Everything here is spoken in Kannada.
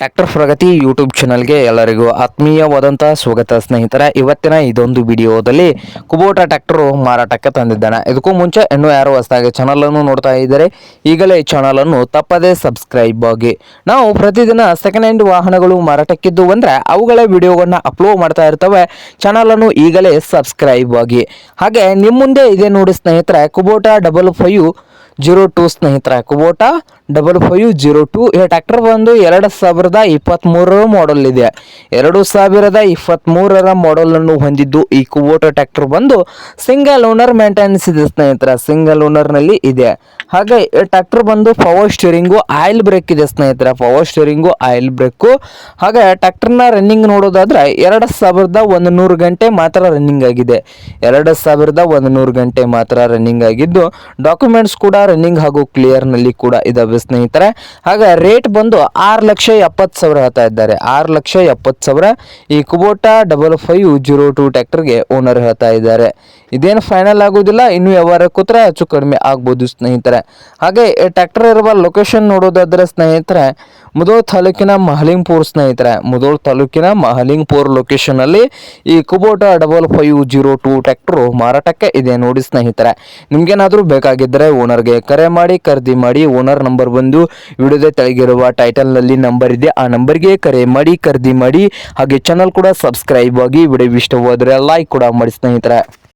ಟ್ರ್ಯಾಕ್ಟರ್ ಪ್ರಗತಿ ಯೂಟ್ಯೂಬ್ ಚಾನಲ್ಗೆ ಎಲ್ಲರಿಗೂ ಆತ್ಮೀಯವಾದಂತಹ ಸ್ವಾಗತ ಸ್ನೇಹಿತರೆ. ಇವತ್ತಿನ ಇದೊಂದು ವಿಡಿಯೋದಲ್ಲಿ ಕುಬೋಟಾ ಟ್ರ್ಯಾಕ್ಟರ್ ಮಾರಾಟಕ್ಕೆ ತಂದಿದ್ದಾನೆ. ಇದಕ್ಕೂ ಮುಂಚೆ ಇನ್ನೂ ಯಾರು ಹೊಸದಾಗಿ ಚಾನಲ್ ಅನ್ನು ನೋಡ್ತಾ ಇದ್ದಾರೆ ಈಗಲೇ ಚಾನಲ್ ಅನ್ನು ತಪ್ಪದೇ ಸಬ್ಸ್ಕ್ರೈಬ್ ಆಗಿ. ನಾವು ಪ್ರತಿದಿನ ಸೆಕೆಂಡ್ ಹ್ಯಾಂಡ್ ವಾಹನಗಳು ಮಾರಾಟಕ್ಕಿದ್ದು ಅಂದ್ರೆ ಅವುಗಳ ವಿಡಿಯೋಗಳನ್ನ ಅಪ್ಲೋಡ್ ಮಾಡ್ತಾ ಇರ್ತವೆ. ಚಾನಲ್ ಅನ್ನು ಈಗಲೇ ಸಬ್ಸ್ಕ್ರೈಬ್ ಆಗಿ. ಹಾಗೆ ನಿಮ್ಮ ಮುಂದೆ ಇದೆ ನೋಡಿ ಸ್ನೇಹಿತರೆ, ಕುಬೋಟಾ 5502 ಸ್ನೇಹಿತರೆ, ಕುಬೋಟಾ 5502 ಈ ಟ್ರ್ಯಾಕ್ಟರ್ ಬಂದು 2023 ಮಾಡೆಲ್ ಇದೆ. 2023 ಮಾಡೆಲ್ ಅನ್ನು ಹೊಂದಿದ್ದು ಈ ಕುಬೋಟಾ ಟ್ರ್ಯಾಕ್ಟರ್ ಬಂದು ಸಿಂಗಲ್ ಓನರ್ ಮೇಂಟೆನೆನ್ಸ್ ಇದೆ ಸ್ನೇಹಿತರೆ, ಸಿಂಗಲ್ ಓನರ್ ನಲ್ಲಿ ಇದೆ. ಹಾಗೆ ಈ ಟ್ರ್ಯಾಕ್ಟರ್ ಬಂದು ಪವರ್ ಸ್ಟೀರಿಂಗು ಆಯಿಲ್ ಬ್ರೇಕ್ ಇದೆ ಸ್ನೇಹಿತರೆ, ಪವರ್ ಸ್ಟೀರಿಂಗು ಆಯಿಲ್ ಬ್ರೇಕು. ಹಾಗೆ ಟ್ರ್ಯಾಕ್ಟರ್ನ ರನ್ನಿಂಗ್ ನೋಡೋದಾದ್ರೆ 2100 ಗಂಟೆ ಮಾತ್ರ ರನ್ನಿಂಗ್ ಆಗಿದೆ. 2100 ಗಂಟೆ ಮಾತ್ರ ರನ್ನಿಂಗ್ ಆಗಿದ್ದು ಡಾಕ್ಯುಮೆಂಟ್ಸ್ ಕೂಡ ರನ್ನಿಂಗ್ ಹಾಗೂ ಕ್ಲಿಯರ್ ನಲ್ಲಿ ಕೂಡ ಇದಾವೆ ಸ್ನೇಹಿತರೆ. ಹಾಗೆ ರೇಟ್ ಬಂದು 6,70,000 ಹೇಳ್ತಾ ಇದ್ದಾರೆ. 6,70,000 ಈ ಕುಬೋಟಾ 5502 ಟ್ರ್ಯಾಕ್ಟರ್ಗೆ ಓನರ್ ಹೇಳ್ತಾ ಇದ್ದಾರೆ. ಇದೇನು ಫೈನಲ್ ಆಗೋದಿಲ್ಲ, ಇನ್ನು ವ್ಯವಹಾರ ಕೂತ್ರೆ ಹೆಚ್ಚು ಕಡಿಮೆ ಆಗ್ಬೋದು ಸ್ನೇಹಿತರೆ. ಹಾಗೆ ಈ ಟ್ರ್ಯಾಕ್ಟರ್ ಇರುವ ಲೊಕೇಶನ್ ನೋಡೋದಾದ್ರೆ ಸ್ನೇಹಿತರೆ, ಮುಧೋಳ ತಾಲೂಕಿನ ಮಹಲಿಂಗಪುರ ಸ್ನೇಹಿತರೆ, ಮುಧೋಳ ತಾಲೂಕಿನ ಮಹಲಿಂಗಪುರ ಲೊಕೇಶನ್ ಅಲ್ಲಿ ಈ ಕುಬೋಟಾ 5502 ಟ್ರ್ಯಾಕ್ಟರ್ ಮಾರಾಟಕ್ಕೆ ಇದೆ ನೋಡಿ ಸ್ನೇಹಿತರೆ. ನಿಮ್ಗೇನಾದ್ರೂ ಬೇಕಾಗಿದ್ದರೆ ಓನರ್ಗೆ ಕರೆ ಮಾಡಿ ಖರೀದಿ ಮಾಡಿ. ಓನರ್ ನಂಬರ್ ಬಂದು ವಿಡಿಯೋದ ತೆಳಗಿರುವ ಟೈಟಲ್ ನಲ್ಲಿ ನಂಬರ್ ಇದೆ, ಆ ನಂಬರ್ಗೆ ಕರೆ ಮಾಡಿ ಖರೀದಿ ಮಾಡಿ. ಹಾಗೆ ಚಾನಲ್ ಕೂಡ ಸಬ್ಸ್ಕ್ರೈಬ್ ಆಗಿ. ವಿಡಿಯೋ ಇಷ್ಟವಾದರೆ ಲೈಕ್ ಕೂಡ ಮಾಡಿ ಸ್ನೇಹಿತರೆ.